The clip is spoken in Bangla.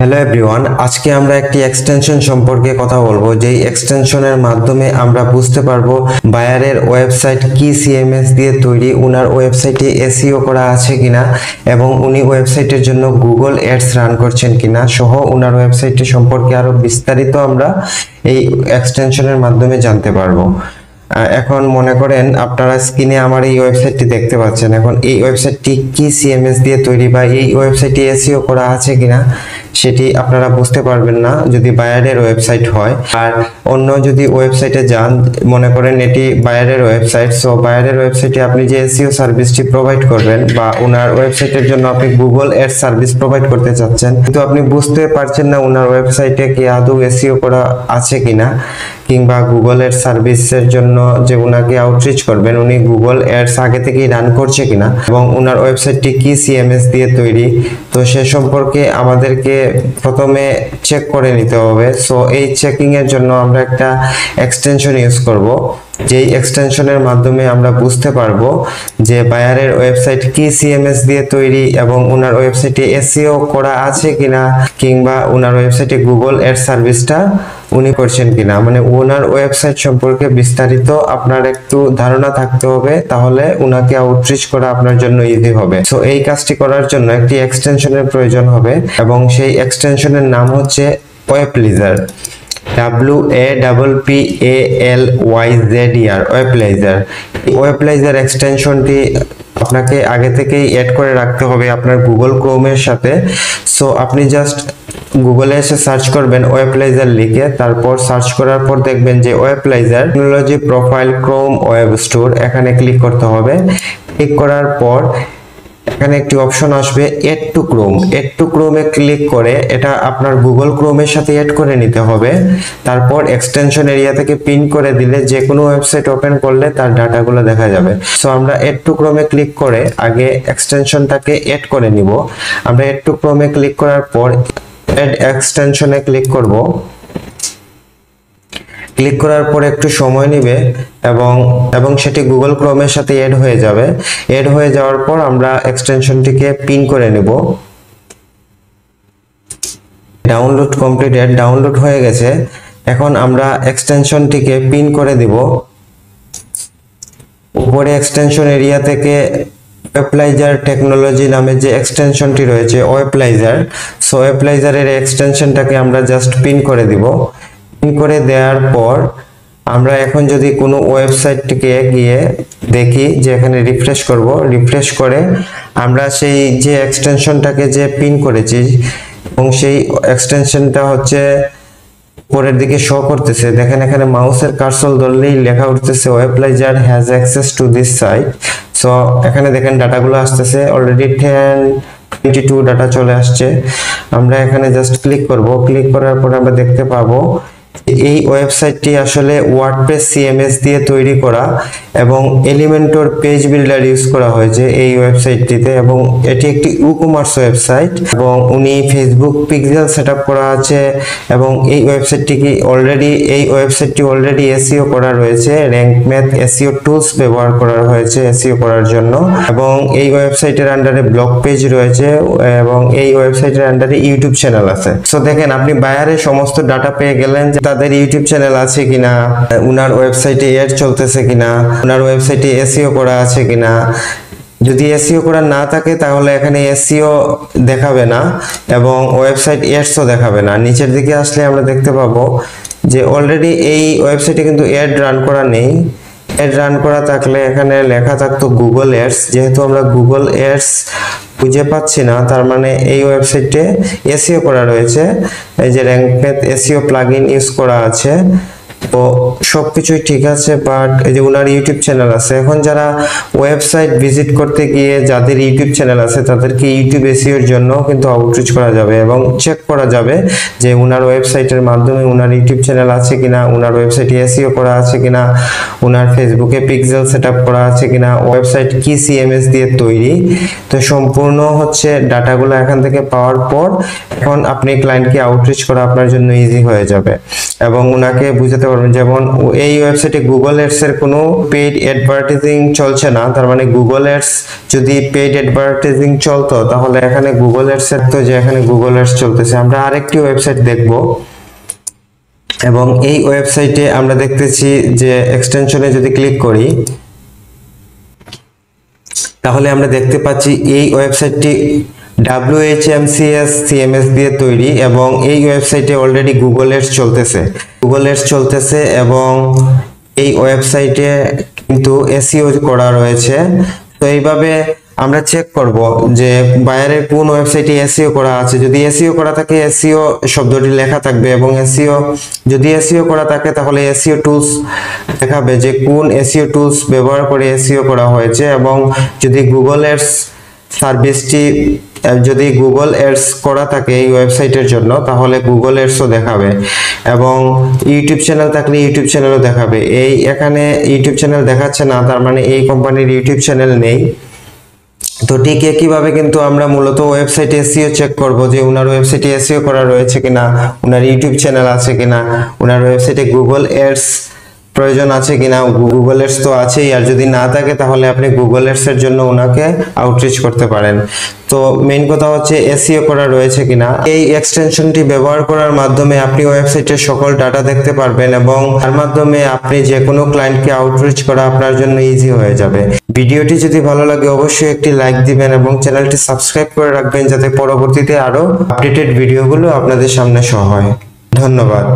হ্যালো এভরিওয়ান, আজকে আমরা একটি এক্সটেনশন সম্পর্কে কথা বলবো। যেই এক্সটেনশনের মাধ্যমে আমরা বুঝতে পারবো বায়ারের ওয়েবসাইট কি সিএমএস দিয়ে তৈরি, উনার ওয়েবসাইটে এসইও করা আছে কিনা এবং উনি ওয়েবসাইটের জন্য গুগল অ্যাডস রান করছেন কিনা সহ উনার ওয়েবসাইটটি সম্পর্কে আরো বিস্তারিত আমরা এই এক্সটেনশনের মাধ্যমে জানতে পারবো। এখন মনে করেন আপনারা স্ক্রিনে আমার এই ওয়েবসাইটটি দেখতে পাচ্ছেন। এখন এই ওয়েবসাইটটি কি সিএমএস দিয়ে তৈরি বা এই ওয়েবসাইটে এসইও করা আছে কিনা সেটি আপনারা বুঝতে পারবেন না যদি বায়ারের ওয়েবসাইট হয়। আর অন্য যদি ওয়েবসাইটে যান, মনে করেন এটি বায়ারের ওয়েবসাইট, সো বায়ারের ওয়েবসাইটে আপনি যে এসইও সার্ভিসটি প্রোভাইড করবেন বা ওনার ওয়েবসাইটের জন্য আপনি গুগল অ্যাডস সার্ভিস প্রোভাইড করতে চাচ্ছেন, কিন্তু আপনি বুঝতে পারছেন না ওনার ওয়েবসাইটে কি আদৌ এসইও করা আছে কিনা, কিংবা গুগল অ্যাডস সার্ভিসের জন্য যে উনাকে আউটরিচ করবেন উনি গুগল অ্যাডস আগে থেকেই রান করছে কিনা এবং ওনার ওয়েবসাইটটি কি সিএমএস দিয়ে তৈরি, তো সে সম্পর্কে আমাদেরকে প্রথমে চেক করে নিতে হবে। সো এই চেকিং এর জন্য আমরা একটা এক্সটেনশন ইউজ করব, যেই এক্সটেনশনের মাধ্যমে আমরা বুঝতে পারবো যে বায়ারের ওয়েবসাইট কি সিএমএস দিয়ে তৈরি এবং ওনার ওয়েবসাইটে এসইও করা আছে কিনা, কিংবা ওনার ওয়েবসাইটে গুগল অ্যাড সার্ভিসটা উনি করছেন কিনা। মানে ওনার ওয়েবসাইট সম্পর্কে বিস্তারিত আপনার একটু ধারণা থাকতে হবে, তাহলে ওনাকে আউটরিচ করা আপনার জন্য ইজি হবে। সো এই কাজটি করার জন্য একটি এক্সটেনশনের প্রয়োজন হবে এবং সেই এক্সটেনশনের নাম হচ্ছে ওয়েবপ্লিজার, WAPPALYZER, ওয়েবপ্লিজার। ওয়েবপ্লিজার এক্সটেনশনটি আপনাকে আগে থেকেই অ্যাড করে রাখতে হবে আপনার গুগল ক্রোমের সাথে। সো আপনি জাস্ট গুগলে এসে সার্চ করবেন ওয়েবপ্লিজার লিখে, তারপর সার্চ করার পর দেখবেন যে Wappalyzer technology profile Chrome Web Store, এখানে ক্লিক করতে হবে। ক্লিক করার পর এখানে একটি অপশন আসবে add to Chrome. Add to ক্রোমে ক্লিক করে এটা আপনার গুগল ক্রোমের সাথে এড করে নিতে হবে। তারপর এক্সটেনশন এরিয়া থেকে পিন করে দিলে যে কোনো ওয়েবসাইট ওপেন করলে তার ডাটাগুলো দেখা যাবে। সো আমরা এড টু ক্রোমে ক্লিক করে আগে এক্সটেনশনটাকে এড করে নিব। আমরা এড টু ক্রোমে ক্লিক করার পর এড এক্সটেনশনে ক্লিক করব। ক্লিক করার পর একটু সময় নেবে এবং সেটি গুগল ক্রোমের সাথে এড হয়ে যাবে। এড হয়ে যাওয়ার পর আমরা এক্সটেনশনটিকে পিন করে নেব। ডাউনলোড কমপ্লিটেড, ডাউনলোড হয়ে গেছে। এখন আমরা এক্সটেনশনটিকে পিন করে দিব। উপরে এক্সটেনশন এরিয়া থেকে ওয়েবপ্লিজার টেকনোলজি নামে যে এক্সটেনশনটি রয়েছে ওয়েবপ্লিজার, সো ওয়েবপ্লিজারের এক্সটেনশনটাকে আমরা জাস্ট পিন করে দিব। পিন করে দেওয়ার পর আমরা এখন যদি কোনো ওয়েবসাইটটিকে গিয়ে দেখি যে এখানে রিফ্রেশ করব, রিফ্রেশ করে আমরা সেই যে এক্সটেনশনটাকে যে পিন করেছি এবং সেই এক্সটেনশনটা হচ্ছে উপরের দিকে শো করতেছে, দেখেন এখানে মাউসের কার্সর ধরলেই লেখা উঠতেছে Wappalyzer has access to this site. So এখানে দেখেন ডাটাগুলো আসতেছে, অলরেডি 1022 ডাটা চলে আসছে। আমরা এখানে জাস্ট ক্লিক করব। ক্লিক করার পর আমরা দেখতে পাবো এই ওয়েবসাইটটি আসলে ওয়ার্ডপ্রেস সিএমএস দিয়ে তৈরি করা এবং এলিমেন্টর পেজ বিল্ডার ইউজ করা হয়েছে এই ওয়েবসাইটটিতে, এবং এটি একটি ই-কমার্স ওয়েবসাইট এবং উনি ফেসবুক পিক্সেল সেটআপ করা আছে এবং এই ওয়েবসাইটটি অলরেডি এসইও করা রয়েছে। র্যাঙ্ক ম্যাথ এসইও টুলস ব্যবহার করা হয়েছে এসইও করার জন্য, এবং এই ওয়েবসাইটের আন্ডারে ব্লগ পেজ রয়েছে এবং এই ওয়েবসাইটের আন্ডারে ইউটিউব চ্যানেল আছে। সো দেখেন আপনি বায়ারের সমস্ত ডাটা পেয়ে গেলেন, তাদের ইউটিউব চ্যানেল আছে কিনা, উনার ওয়েবসাইটে এড চলতেছে কিনা, উনার ওয়েবসাইটে এসইও করা আছে কিনা। যদি এসইও করা না থাকে তাহলে এখানে এসইও দেখাবে না এবং ওয়েবসাইট এডসও দেখাবে না। নিচের দিকে আসলে আমরা দেখতে পাবো যে অলরেডি এই ওয়েবসাইটে কিন্তু এড রান করা নেই। এড রান করা থাকলে এখানে লেখা থাকতো গুগল অ্যাডস, যেহেতু আমরা গুগল অ্যাডস খুঁজে পাচ্ছি না, তার মানে এই ওয়েবসাইটে এসইও করা রয়েছে। এই যে rank math SEO plugin use করা আছে, তো সবকিছুই ঠিক আছে। বাট এই যে ওনার ইউটিউব চ্যানেল আছে, এখন যারা ওয়েবসাইট ভিজিট করতে গিয়ে যাদের ইউটিউব চ্যানেল আছে তাদেরকে ইউটিউব এসইওর জন্য কিন্তু আউটরিচ করা যাবে এবং চেক করা যাবে যে ওনার ওয়েবসাইটের মাধ্যমে ওনার ইউটিউব চ্যানেল আছে কিনা, ওনার ওয়েবসাইটে এসইও করা আছে কিনা, ওনার ফেসবুকে পিক্সেল সেটআপ করা আছে কিনা, ওয়েবসাইট কি সিএমএস দিয়ে তৈরি। তো সম্পূর্ণ হচ্ছে ডাটাগুলো এখান থেকে পাওয়ার পর এখন আপনি ক্লায়েন্টকে আউটরিচ করা আপনার জন্য ইজি হয়ে যাবে এবং ওনাকে বুঝাতে পারবেন। যেমন এই ওয়েবসাইটে গুগল অ্যাডস এর কোনো পেইড অ্যাডভার্টাইজিং চলছে না, তার মানে গুগল অ্যাডস যদি পেইড অ্যাডভার্টাইজিং চলতো তাহলে এখানে গুগল অ্যাডস এর তো যে এখানে গুগল অ্যাডস চলতেছে। আমরা আরেকটি ওয়েবসাইট দেখব এবং এই ওয়েবসাইটে আমরা দেখতেছি যে এক্সটেনশনে যদি ক্লিক করি তাহলে আমরা দেখতে পাচ্ছি এই ওয়েবসাইটটি WHMCS CMS দিয়ে তৈরি এবং এই ওয়েবসাইটে অলরেডি গুগল অ্যাডস চলতেছে এবং এই ওয়েবসাইটে কিন্তু এসইও করা রয়েছে। তো এইভাবে আমরা চেক করব যে বায়ারের কোন ওয়েবসাইটে এসইও করা আছে। যদি এসইও করা থাকে এসইও শব্দটি লেখা থাকবে এবং যদি এসইও করা থাকে তাহলে এসইও টুলস দেখাবে যে কোন এসইও টুলস ব্যবহার করে এসইও করা হয়েছে এবং যদি গুগল অ্যাডস সার্ভিসটি যদি গুগল অ্যাডস করা থাকে এই ওয়েবসাইটের জন্য তাহলে গুগল অ্যাডসও দেখাবে এবং ইউটিউব চ্যানেল থাকলে ইউটিউব চ্যানেলও দেখাবে। এখানে ইউটিউব চ্যানেল দেখাচ্ছে না, তার মানে এই কোম্পানির ইউটিউব চ্যানেল নেই। তো ঠিক একইভাবে কিন্তু আমরা মূলত ওয়েবসাইটে এসইও চেক করব যে উনার ওয়েবসাইটে এসইও করা রয়েছে কিনা, উনার ইউটিউব চ্যানেল আছে কিনা, উনার ওয়েবসাইটে গুগল অ্যাডস প্রয়োজন আছে কিনা। গুগল অ্যাডস তো আছেই, আর যদি না থাকে তাহলে আপনি গুগল অ্যাডস এর জন্য ওনাকে আউটরিচ করতে পারেন। তো মেইন কথা হচ্ছে এসইও করা রয়েছে কিনা। এই এক্সটেনশনটি ব্যবহার করার মাধ্যমে আপনি ওয়েবসাইটের সকল ডাটা দেখতে পারবেন এবং তার মাধ্যমে আপনি যে কোনো ক্লায়েন্টকে আউটরিচ করা আপনার জন্য ইজি হয়ে যাবে। ভিডিওটি যদি ভালো লাগে অবশ্যই একটি লাইক দিবেন এবং চ্যানেলটি সাবস্ক্রাইব করে রাখবেন যাতে পরবর্তীতে আরো আপডেটেড ভিডিওগুলো আপনাদের সামনে শো হয়। ধন্যবাদ।